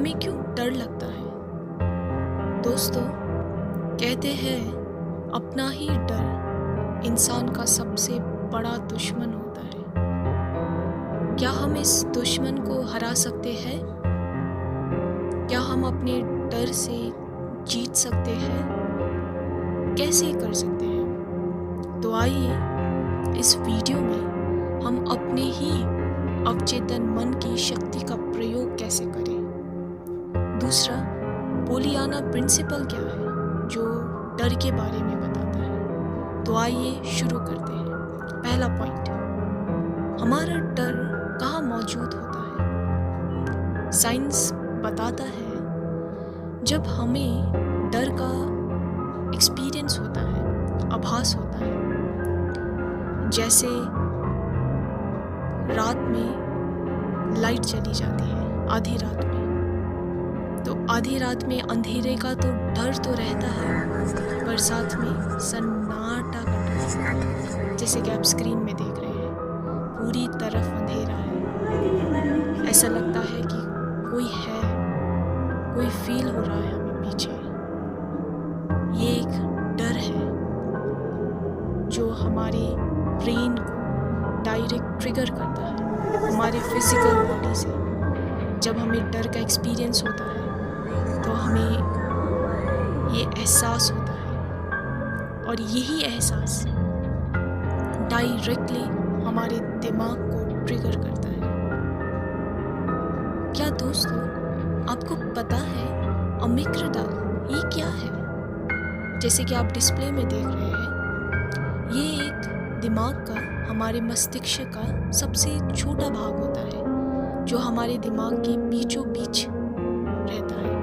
हमें क्यों डर लगता है? दोस्तों, कहते हैं अपना ही डर इंसान का सबसे बड़ा दुश्मन होता है। क्या हम इस दुश्मन को हरा सकते हैं? क्या हम अपने डर से जीत सकते हैं? कैसे कर सकते हैं? तो आइए इस वीडियो में हम अपने ही अवचेतन मन की शक्ति का प्रयोग कैसे करें। दूसरा, पोलियाना प्रिंसिपल क्या है जो डर के बारे में बताता है। तो आइए शुरू करते हैं। पहला पॉइंट, हमारा डर कहाँ मौजूद होता है? साइंस बताता है जब हमें डर का एक्सपीरियंस होता है, आभास होता है, जैसे रात में लाइट चली जाती है आधी रात में, तो आधी रात में अंधेरे का तो डर तो रहता है, पर साथ में सन्नाटा का डर, जैसे कि आप स्क्रीन में देख रहे हैं, पूरी तरफ अंधेरा है। ऐसा लगता है कि कोई है, कोई फील हो रहा है हमें पीछे। ये एक डर है जो हमारे ब्रेन को डायरेक्ट ट्रिगर करता है हमारे फिजिकल बॉडी से। जब हमें डर का एक्सपीरियंस होता है तो हमें ये एहसास होता है, और यही एहसास डायरेक्टली हमारे दिमाग को ट्रिगर करता है। क्या दोस्तों, आपको पता है अमिग्डाला ये क्या है? जैसे कि आप डिस्प्ले में देख रहे हैं, ये एक दिमाग का, हमारे मस्तिष्क का सबसे छोटा भाग होता है जो हमारे दिमाग के बीचों बीच रहता है,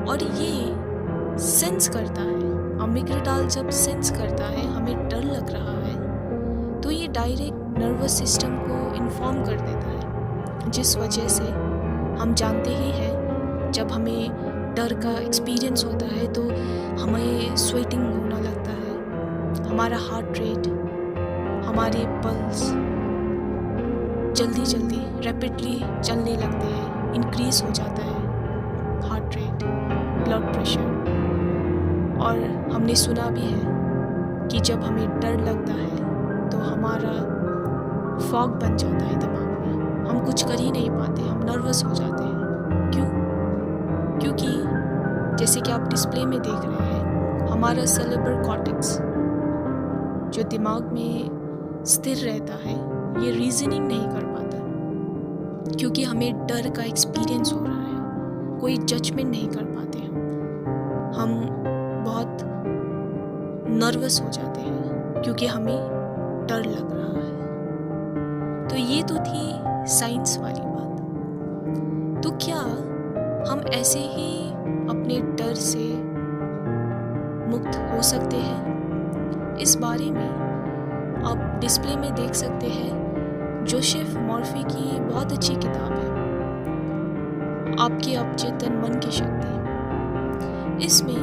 और ये सेंस करता है। अमिग्डाला जब सेंस करता है हमें डर लग रहा है, तो ये डायरेक्ट नर्वस सिस्टम को इन्फॉर्म कर देता है, जिस वजह से हम जानते ही हैं जब हमें डर का एक्सपीरियंस होता है तो हमें स्वेटिंग होना लगता है, हमारा हार्ट रेट, हमारे पल्स जल्दी जल्दी रैपिडली चलने लगते हैं, इंक्रीज हो जाता है हार्ट रेट, ब्लड प्रेशर। और हमने सुना भी है कि जब हमें डर लगता है तो हमारा फॉग बन जाता है दिमाग में, हम कुछ कर ही नहीं पाते, हम नर्वस हो जाते हैं। क्यों? क्योंकि जैसे कि आप डिस्प्ले में देख रहे हैं, हमारा सेरेब्रल कॉर्टेक्स जो दिमाग में स्थिर रहता है, ये रीजनिंग नहीं कर पाता, क्योंकि हमें डर का एक्सपीरियंस हो रहा है, कोई जजमेंट नहीं कर पाते हम बहुत नर्वस हो जाते हैं क्योंकि हमें डर लग रहा है। तो ये तो थी साइंस वाली बात। तो क्या हम ऐसे ही अपने डर से मुक्त हो सकते हैं? इस बारे में आप डिस्प्ले में देख सकते हैं, जोसेफ मॉर्फी की बहुत अच्छी किताब है, आपके अवचेतन मन की शक्ति। इसमें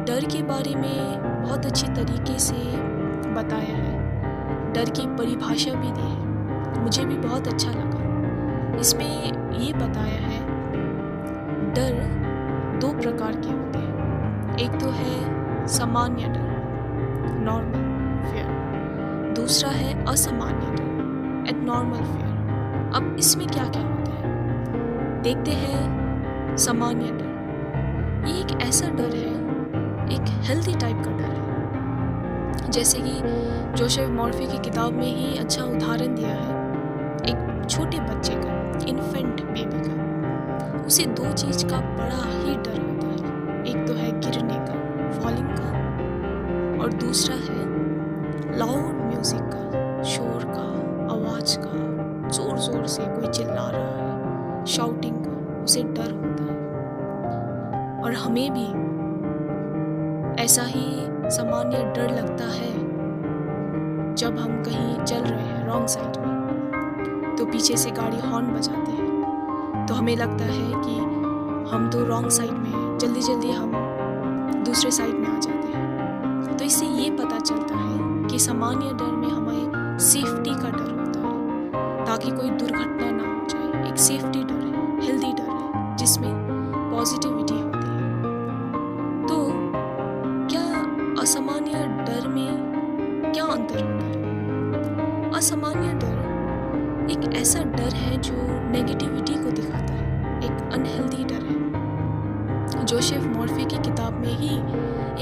डर के बारे में बहुत अच्छी तरीके से बताया है, डर की परिभाषा भी दी है, मुझे भी बहुत अच्छा लगा। इसमें ये बताया है डर दो प्रकार के होते हैं। एक तो है सामान्य डर, नॉर्मल फियर, दूसरा है असामान्य डर, एबनॉर्मल फियर। अब इसमें क्या क्या होता है देखते हैं। सामान्य डर ये एक ऐसा डर है, एक हेल्दी टाइप का डर है, जैसे कि जोसेफ मॉर्फी की किताब में ही अच्छा उदाहरण दिया है एक छोटे बच्चे का, इन्फेंट बेबी का। उसे दो चीज़ का बड़ा ही डर होता है, एक तो है गिरने का, फॉलिंग का, और दूसरा है लाउड म्यूजिक का, शोर का, आवाज़ का, ज़ोर ज़ोर से कोई चिल्ला रहा है, शाउटिंग का, उसे डर होता है। और हमें भी ऐसा ही सामान्य डर लगता है जब हम कहीं चल रहे हैं रॉन्ग साइड में, तो पीछे से गाड़ी हॉर्न बजाते हैं, तो हमें लगता है कि हम तो रॉन्ग साइड में हैं, जल्दी जल्दी हम दूसरे साइड में आ जाते हैं। तो इससे ये पता चलता है कि सामान्य डर में हमें सेफ्टी का डर होता है, ताकि कोई दुर्घटना ना हो जाए। एक सेफ्टी डर है, हेल्दी डर है, जिसमें में जो नेगेटिविटी को दिखाता है, एक अनहेल्दी डर है। जोसेफ मॉर्फी की किताब में ही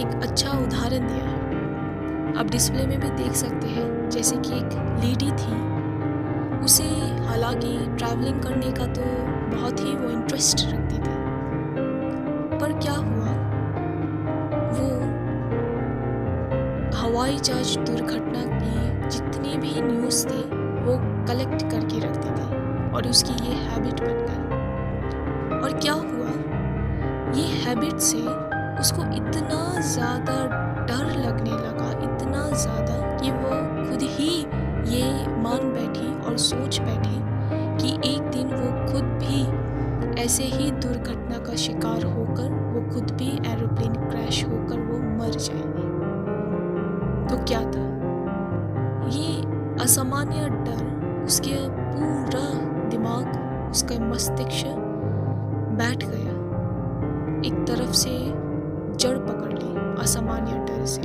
एक अच्छा उदाहरण दिया है। आप डिस्प्ले में भी देख सकते हैं, जैसे कि एक लेडी थी, उसे हालांकि ट्रैवलिंग करने का तो बहुत ही वो इंटरेस्ट रखती थी, पर क्या हुआ, वो हवाई जहाज दुर्घटना की जितनी भी न्यूज़ थी वो कलेक्ट करके रखती थी और उसकी ये हैबिट बन गई। और क्या हुआ, ये हैबिट से उसको इतना ज़्यादा डर लगने लगा, इतना ज़्यादा कि वो खुद ही ये मान बैठी और सोच बैठी कि एक दिन वो खुद भी ऐसे ही दुर्घटना का शिकार होकर, वो खुद भी एरोप्लेन क्रैश होकर वो मर जाएगी। तो क्या था, ये असामान्य डर उसके पूरा दिमाग, उसका मस्तिष्क बैठ गया, एक तरफ से जड़ पकड़ ली असामान्य डर से।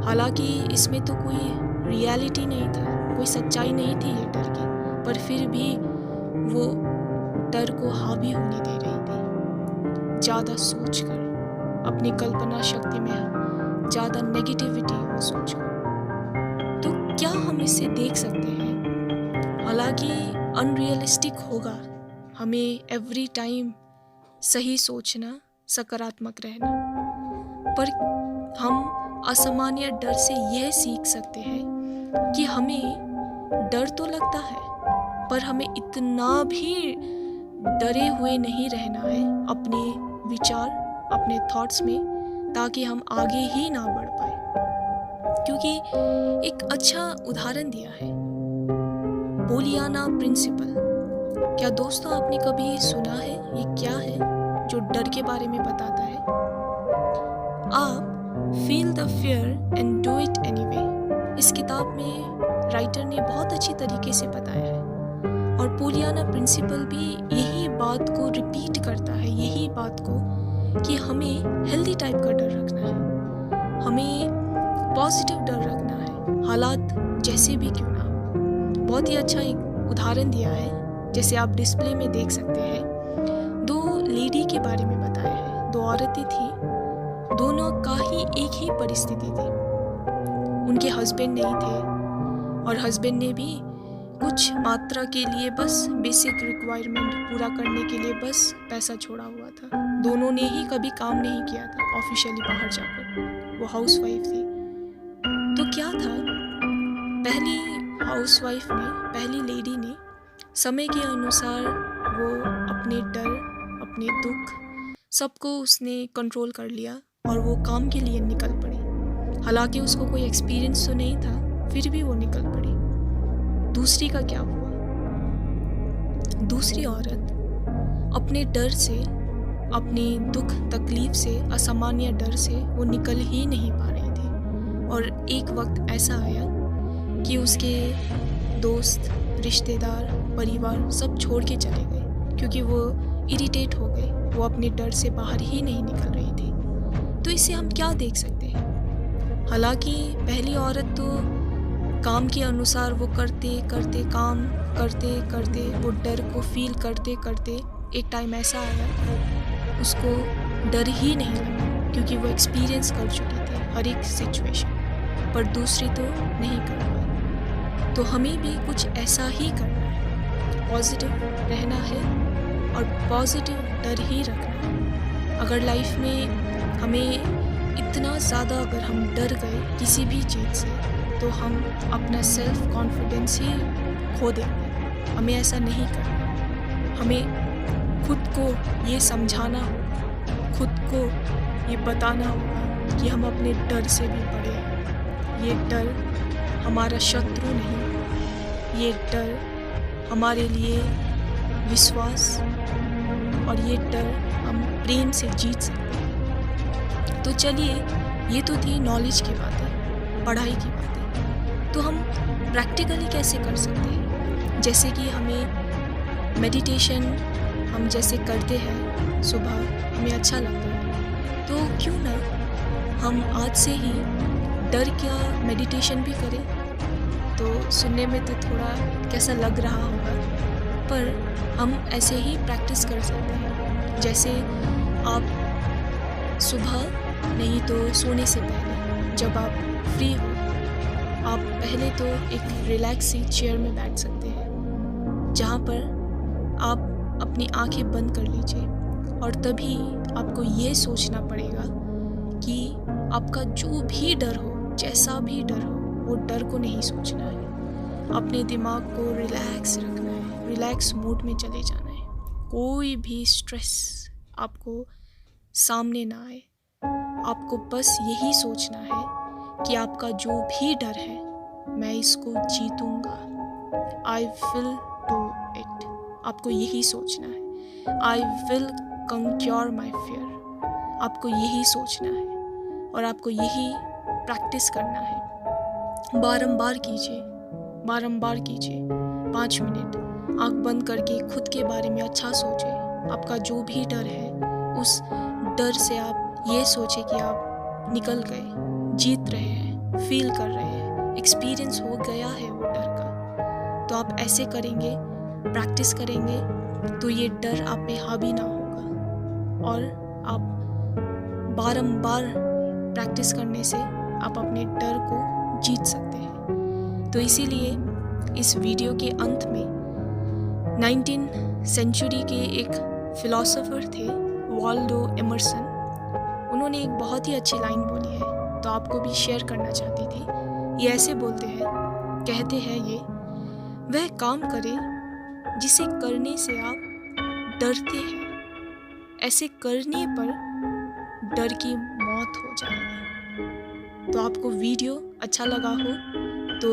हालांकि इसमें तो कोई रियलिटी नहीं था, कोई सच्चाई नहीं थी ये डर की, पर फिर भी वो डर को हावी होने दे रही थी, ज़्यादा सोचकर, अपनी कल्पना शक्ति में ज़्यादा नेगेटिविटी वो सोचकर। तो क्या हम इसे देख सकते हैं? हालांकि अनरियलिस्टिक होगा हमें एवरी टाइम सही सोचना, सकारात्मक रहना, पर हम असामान्य डर से यह सीख सकते हैं कि हमें डर तो लगता है, पर हमें इतना भी डरे हुए नहीं रहना है अपने विचार, अपने थॉट्स में, ताकि हम आगे ही ना बढ़ पाए। क्योंकि एक अच्छा उदाहरण दिया है, पोलियाना प्रिंसिपल। क्या दोस्तों आपने कभी सुना है? ये क्या है जो डर के बारे में बताता है? आप feel the fear and do it anyway. इस किताब में राइटर ने बहुत अच्छी तरीके से बताया है, और पोलियाना प्रिंसिपल भी यही बात को रिपीट करता है, यही बात को कि हमें हेल्दी टाइप का डर रखना है, हमें पॉजिटिव डर रखना है, हालात जैसे भी क्यों ना। बहुत ही अच्छा एक उदाहरण दिया है, जैसे आप डिस्प्ले में देख सकते हैं। दो लेडी के बारे में बताया है, दो औरतें थी, दोनों का ही एक ही परिस्थिति थी। उनके हस्बैंड नहीं थे, और हस्बैंड ने भी कुछ मात्रा के लिए बस बेसिक रिक्वायरमेंट पूरा करने के लिए बस पैसा छोड़ा हुआ था। दोनों ने ही कभी काम नहीं किया था ऑफिशियली बाहर जाकर, वो हाउसवाइफ थी। तो क्या था, पहली हाउसवाइफ ने, पहली लेडी ने समय के अनुसार वो अपने डर, अपने दुख सबको उसने कंट्रोल कर लिया और वो काम के लिए निकल पड़ी। हालांकि उसको कोई एक्सपीरियंस तो नहीं था, फिर भी वो निकल पड़ी। दूसरी का क्या हुआ, दूसरी औरत अपने डर से, अपने दुख तकलीफ से, असामान्य डर से वो निकल ही नहीं पा रही थी। और एक वक्त ऐसा आया कि उसके दोस्त, रिश्तेदार, परिवार सब छोड़ के चले गए, क्योंकि वो इरिटेट हो गए, वो अपने डर से बाहर ही नहीं निकल रही थी। तो इससे हम क्या देख सकते हैं? हालांकि पहली औरत तो काम के अनुसार वो करते करते, काम करते करते, वो डर को फील करते करते एक टाइम ऐसा आया उसको डर ही नहीं लगा, क्योंकि वो एक्सपीरियंस कर चुकी थी हर एक सिचुएशन। पर दूसरी तो नहीं कर पाई। तो हमें भी कुछ ऐसा ही करना है, पॉजिटिव रहना है और पॉजिटिव डर ही रखना है। अगर लाइफ में हमें इतना ज़्यादा अगर हम डर गए किसी भी चीज़ से, तो हम अपना सेल्फ कॉन्फिडेंस ही खो देंगे। हमें ऐसा नहीं करना। हमें खुद को ये समझाना होगा, खुद को ये बताना होगा कि हम अपने डर से भी बड़े हैं। ये डर हमारा शत्रु नहीं, ये डर हमारे लिए विश्वास, और ये डर हम प्रेम से जीत सकते हैं। तो चलिए, ये तो थी नॉलेज की बातें, पढ़ाई की बातें। तो हम प्रैक्टिकली कैसे कर सकते हैं? जैसे कि हमें मेडिटेशन हम जैसे करते हैं सुबह, हमें अच्छा लगता है, तो क्यों ना हम आज से ही डर क्या मेडिटेशन भी करें। तो सुनने में तो थोड़ा कैसा लग रहा होगा, हम ऐसे ही प्रैक्टिस कर सकते हैं। जैसे आप सुबह नहीं तो सोने से पहले जब आप फ्री हो, आप पहले तो एक रिलैक्स सी चेयर में बैठ सकते हैं, जहाँ पर आप अपनी आंखें बंद कर लीजिए और तभी आपको ये सोचना पड़ेगा कि आपका जो भी डर हो, जैसा भी डर हो, वो डर को नहीं सोचना है। अपने दिमाग को रिलैक्स रखना है, रिलैक्स मोड में चले जाना है। कोई भी स्ट्रेस आपको सामने ना आए। आपको बस यही सोचना है कि आपका जो भी डर है, मैं इसको जीतूंगा। I will do it. आपको यही सोचना है। I will conquer my fear. आपको यही सोचना है और आपको यही प्रैक्टिस करना है। बारंबार कीजिए, बारंबार कीजिए। 5 मिनट आंख बंद करके खुद के बारे में अच्छा सोचें। आपका जो भी डर है, उस डर से आप ये सोचें कि आप निकल गए, जीत रहे हैं, फील कर रहे हैं, एक्सपीरियंस हो गया है वो डर का। तो आप ऐसे करेंगे, प्रैक्टिस करेंगे, तो ये डर आप पे हावी ना होगा और आप बारंबार प्रैक्टिस करने से आप अपने डर को जीत सकते हैं। तो इसीलिए इस वीडियो के अंत में 19th सेंचुरी के एक फिलोसोफर थे, वाल्डो एमर्सन। उन्होंने एक बहुत ही अच्छी लाइन बोली है, तो आपको भी शेयर करना चाहती थी। ये ऐसे बोलते हैं, कहते हैं ये, वह काम करें जिसे करने से आप डरते हैं, ऐसे करने पर डर की मौत हो जाएगी। तो आपको वीडियो अच्छा लगा हो तो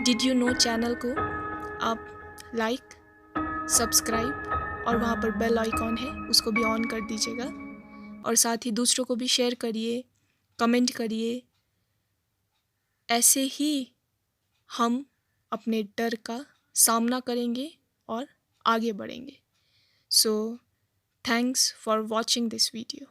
डिड यू नो चैनल को आप लाइक, सब्सक्राइब और वहाँ पर बेल आइकॉन है उसको भी ऑन कर दीजिएगा और साथ ही दूसरों को भी शेयर करिए, कमेंट करिए। ऐसे ही हम अपने डर का सामना करेंगे और आगे बढ़ेंगे। So thanks for watching this video.